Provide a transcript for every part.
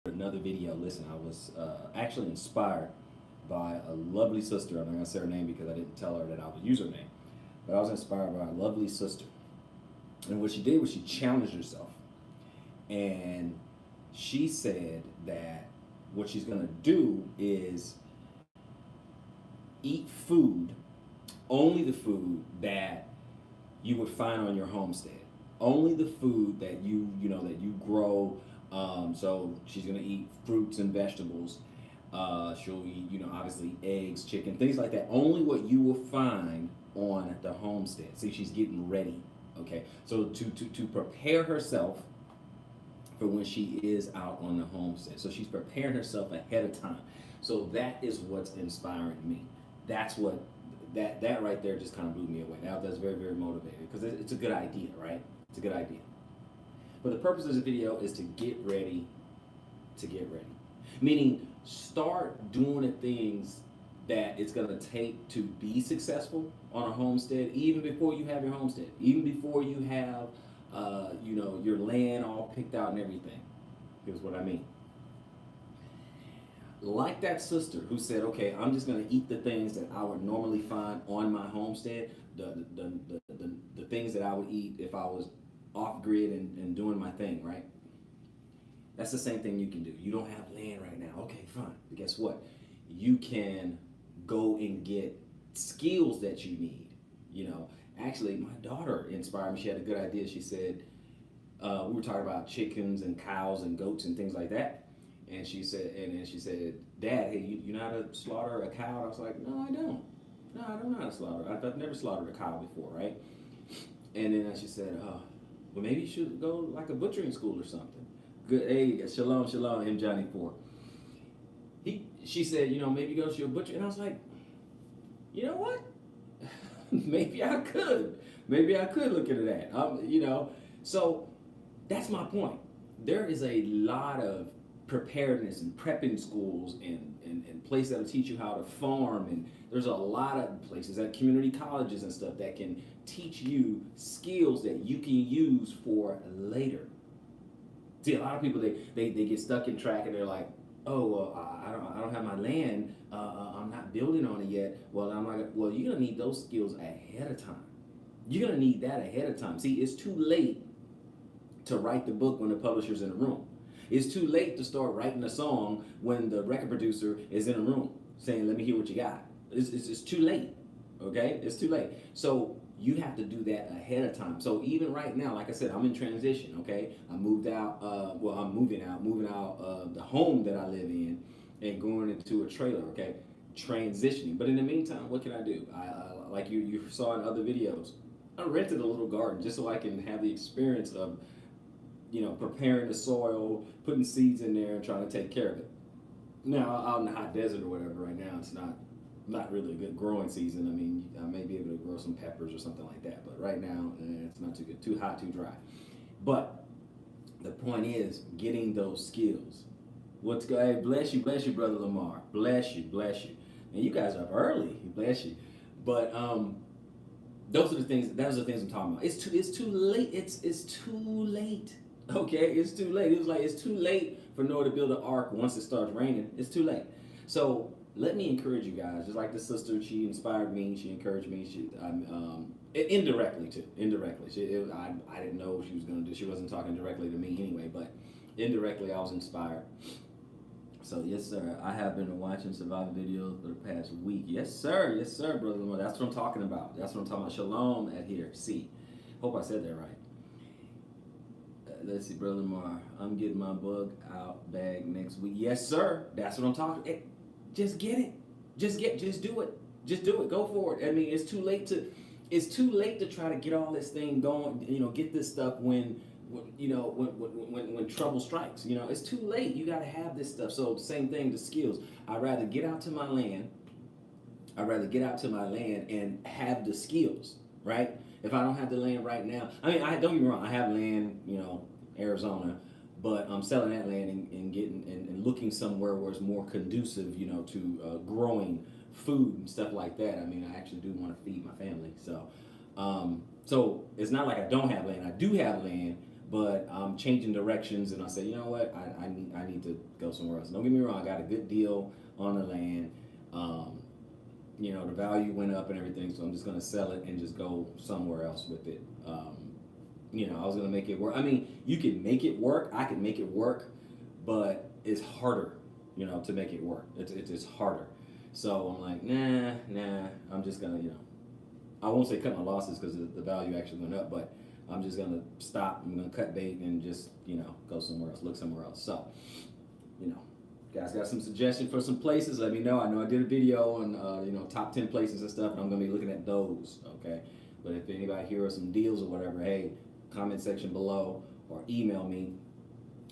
another video. Listen, I was actually inspired by a lovely sister. I'm not gonna say her name because I didn't tell her that I would use her name, but I was inspired by a lovely sister. And what she did was she challenged herself, and she said that what she's gonna do is eat food, only the food that you would find on your homestead. Only the food that you grow. So she's gonna eat fruits and vegetables. She'll eat, obviously eggs, chicken, things like that. Only what you will find on the homestead. See, she's getting ready. Okay, so to prepare herself for when she is out on the homestead. So she's preparing herself ahead of time. So that is what's inspiring me. That's what that right there just kind of blew me away. Now that's very very motivating because it's a good idea, right? It's a good idea. But the purpose of this video is to get ready, to get ready. Meaning, start doing the things that it's gonna take to be successful on a homestead, even before you have your homestead, even before you have, your land all picked out and everything. Here's what I mean. Like that sister who said, "Okay, I'm just gonna eat the things that I would normally find on my homestead, the things that I would eat if I was off grid and doing my thing, right?" That's the same thing you can do. You don't have land right now. Okay, fine. But guess what? You can go and get skills that you need. You know, actually, my daughter inspired me. She had a good idea. She said, we were talking about chickens and cows and goats and things like that. And then she said, "Dad, hey, you know how to slaughter a cow?" And I was like, "No, I don't. No, I don't know how to slaughter. I've never slaughtered a cow before, right?" And then she said, "Well, maybe you should go like a butchering school or something." Good. Hey, shalom, shalom, M. Johnny 4. She said, maybe go to a butcher. And I was like, you know what? Maybe I could. Maybe I could look into that. So that's my point. There is a lot of preparedness and prepping schools and places that'll teach you how to farm. And there's a lot of places at community colleges and stuff that can teach you skills that you can use for later. See, a lot of people they get stuck in track and they're like, "Oh, well, I don't have my land. I'm not building on it yet." Well, I'm like, well, you're gonna need those skills ahead of time. You're gonna need that ahead of time. See, it's too late to write the book when the publisher's in the room. It's too late to start writing a song when the record producer is in the room saying, "Let me hear what you got." It's too late. Okay, it's too late. So you have to do that ahead of time. So even right now, like I said, I'm in transition. Okay, I moved out. I'm moving out of the home that I live in, and going into a trailer. Okay, transitioning. But in the meantime, what can I do? I like you saw in other videos. I rented a little garden just so I can have the experience of preparing the soil, putting seeds in there, and trying to take care of it. Now, out in the hot desert or whatever, right now it's not really a good growing season. I mean, I may be able to grow some peppers or something like that, but right now it's not too good. Too hot, too dry. But the point is getting those skills. What's good? Hey, bless you, brother Lamar. Bless you, bless you. And you guys are up early. Bless you. But those are the things. Those are the things I'm talking about. It's too late. It's too late. Okay, it's too late. It was like it's too late for Noah to build an ark once it starts raining. It's too late. So let me encourage you guys. Just like the sister, she inspired me. She encouraged me. Indirectly too. Indirectly, I didn't know what she was gonna do. She wasn't talking directly to me anyway, but indirectly, I was inspired. So yes, sir. I have been watching survival videos for the past week. Yes, sir. Yes, sir, brother Lamar. That's what I'm talking about. That's what I'm talking about. Shalom at here. See. Hope I said that right. Let's see, brother Lamar. I'm getting my bug out bag next week. Yes, sir. That's what I'm talking. Hey, just get it. Just do it. Just do it. Go for it. I mean, it's too late to try to get all this thing going. Get this stuff when trouble strikes. It's too late. You got to have this stuff. So same thing, the skills. I'd rather get out to my land. And have the skills, right? If I don't have the land right now, I mean, I don't get me wrong. I have land, Arizona, but I'm selling that land and getting and looking somewhere where it's more conducive, to growing food and stuff like that. I mean, I actually do want to feed my family, so it's not like I don't have land. I do have land, but I'm changing directions, and I said, you know what, I need to go somewhere else. Don't get me wrong, I got a good deal on the land. Um, the value went up and everything, so I'm just gonna sell it and just go somewhere else with it. I was gonna make it work. I mean, you can make it work. I can make it work, but it's harder, to make it work. It's harder. So I'm like, nah. I'm just gonna, I won't say cut my losses because the value actually went up, but I'm just gonna stop. I'm gonna cut bait and just, go somewhere else, look somewhere else. So, you know, guys got some suggestions for some places, let me know. I know I did a video on, top 10 places and stuff, and I'm gonna be looking at those, okay? But if anybody here are some deals or whatever, hey, comment section below or email me,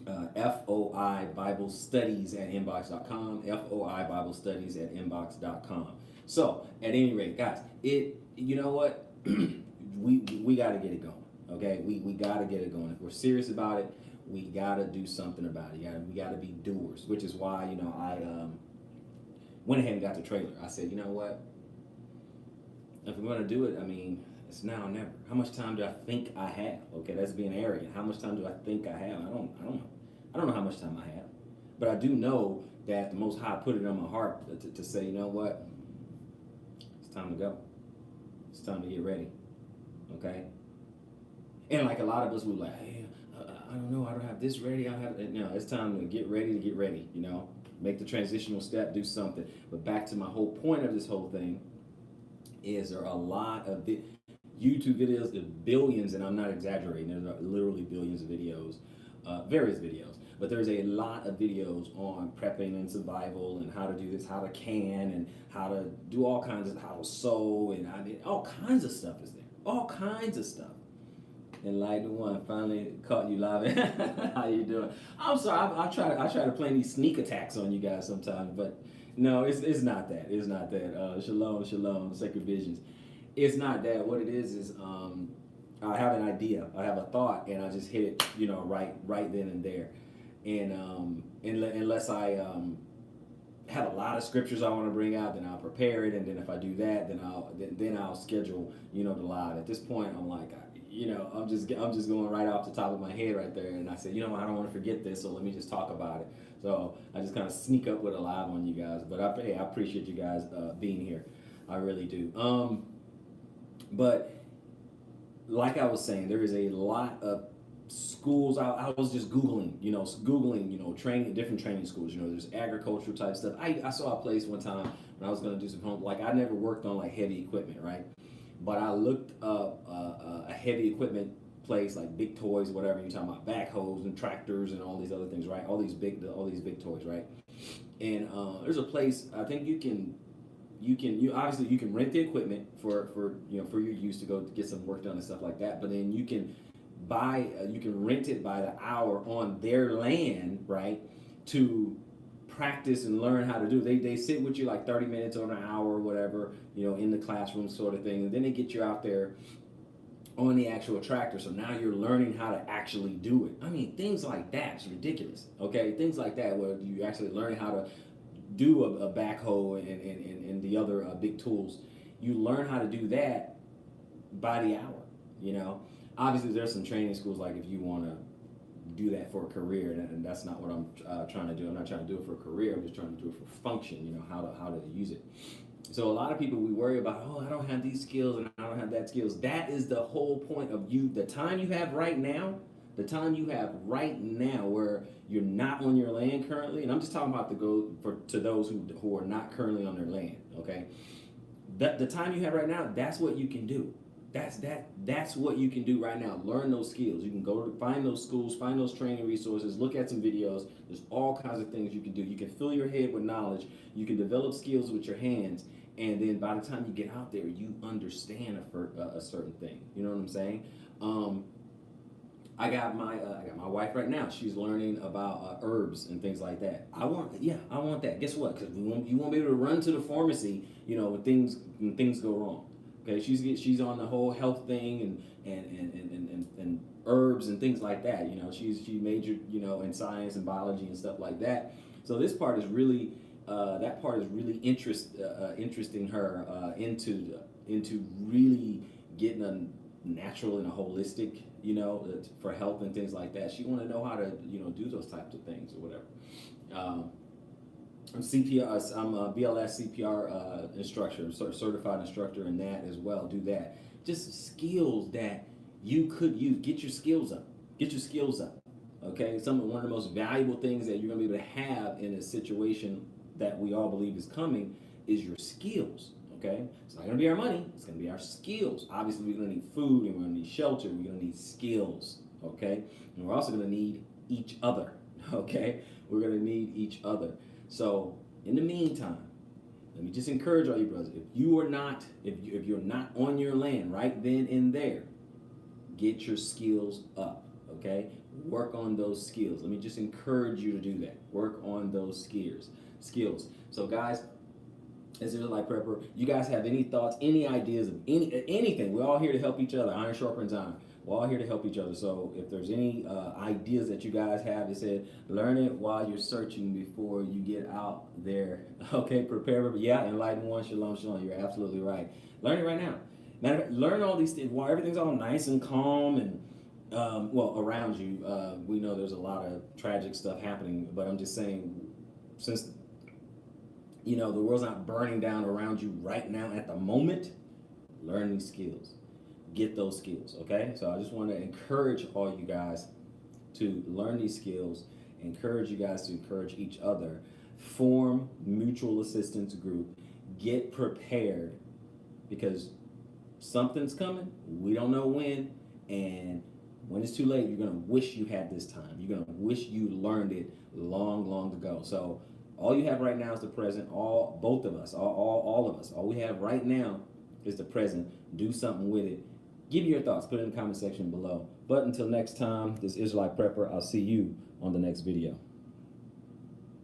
FOI Bible Studies at inbox.com, FOI Bible Studies at inbox.com. So, at any rate, guys, you know what? we got to get it going, okay? We got to get it going. If we're serious about it, we got to do something about it. We got to be doers, which is why, I went ahead and got the trailer. I said, you know what? If we're going to do it, I mean, it's now or never. How much time do I think I have? Okay, that's being arrogant. How much time do I think I have? I don't know. I don't know how much time I have. But I do know that the Most High put it on my heart to say, you know what? It's time to go. It's time to get ready. Okay? And like a lot of us, we're like, hey, I don't know. I don't have this ready. I don't have it. No, it's time to get ready, Make the transitional step, do something. But back to my whole point of this whole thing is there are a lot of YouTube videos, there's billions, and I'm not exaggerating, there's literally billions of videos, various videos, but there's a lot of videos on prepping and survival and how to do this, how to can, and how to do all kinds of, how to sew, and I mean, all kinds of stuff is there, all kinds of stuff. Enlightened One finally caught you live. How you doing? I'm sorry, I try to plan these sneak attacks on you guys sometimes, but no, it's not that. It's not that. Shalom, sacred visions. It's not that. What it is I have an idea, I have a thought, and I just hit it, right then and there. And unless I have a lot of scriptures I want to bring out, then I'll prepare it, and then if I do that, then I'll schedule, the live. At this point, I'm like, I'm just going right off the top of my head right there, and I said, I don't want to forget this, so let me just talk about it. So I just kind of sneak up with a live on you guys, but I appreciate you guys being here. I really do. But like I was saying, there is a lot of schools. I was just Googling, training, different training schools. There's agricultural type stuff. I saw a place one time when I was going to do some home, like I never worked on like heavy equipment, right? But I looked up a heavy equipment place like Big Toys, whatever you're talking about, backhoes and tractors and all these other things, right? All these big toys, right? And there's a place I think you obviously you can rent the equipment for your use to go get some work done and stuff like that. But then you can rent it by the hour on their land, right? To practice and learn how to do. They sit with you like 30 minutes or an hour or whatever, in the classroom sort of thing, and then they get you out there on the actual tractor. So now you're learning how to actually do it. I mean, things like that's ridiculous. Okay, things like that where you actually learn how to do a backhoe and the other big tools. You learn how to do that by the hour. Obviously there's some training schools, like if you want to do that for a career, and that's not what I'm trying to do. I'm not trying to do it for a career. I'm just trying to do it for function, how to use it. So a lot of people, we worry about, I don't have these skills and I don't have that skills. That is the whole point of the time you have right now, where you're not on your land currently, and I'm just talking about to those who are not currently on their land, okay? The time you have right now, that's what you can do. That's what you can do right now. Learn those skills. You can go to find those schools, find those training resources, look at some videos. There's all kinds of things you can do. You can fill your head with knowledge. You can develop skills with your hands, and then by the time you get out there, you understand a certain thing. You know what I'm saying? I got my wife right now. She's learning about herbs and things like that. I want that. Guess what? Because you won't be able to run to the pharmacy, when things go wrong. Okay, she's on the whole health thing and herbs and things like that. She majored in science and biology and stuff like that. So this part is really interesting her into really getting natural and a holistic, for health and things like that. She want to know how to, do those types of things or whatever. I'm CPR. I'm a BLS CPR instructor, certified instructor in that as well. Do that. Just skills that you could use. Get your skills up. Get your skills up. Okay. One of the most valuable things that you're gonna be able to have in a situation that we all believe is coming is your skills. Okay. It's not gonna be our money. It's gonna be our skills. Obviously, we're gonna need food and we're gonna need shelter. We're gonna need skills. Okay. And we're also gonna need each other. Okay. We're gonna need each other. So in the meantime, let me just encourage all you brothers. If you're not on your land right then and there, get your skills up. Okay, work on those skills. Let me just encourage you to do that. Work on those skills. So guys, as Israelite Prepper, you guys have any thoughts, any ideas of anything? We're all here to help each other. Iron sharpens iron. We're all here to help each other. So if there's any ideas that you guys have, they said, learn it while you're searching before you get out there. Okay, prepare. Yeah, enlighten one. Shalom, shalom. You're absolutely right. Learn it right now. Matter of fact, learn all these things while everything's all nice and calm and around you. We know there's a lot of tragic stuff happening, but I'm just saying, since the world's not burning down around you right now at the moment, learn these skills. Get those skills, okay? So I just want to encourage all you guys to learn these skills, encourage you guys to encourage each other, form mutual assistance group, get prepared, because something's coming. We don't know when, and when it's too late, you're gonna wish you had this time. You're gonna wish you learned it long, long ago. So all you have right now is the present. Both of us, all of us. All we have right now is the present. Do something with it. Give me your thoughts. Put it in the comment section below. But until next time, this is Israelite Prepper. I'll see you on the next video.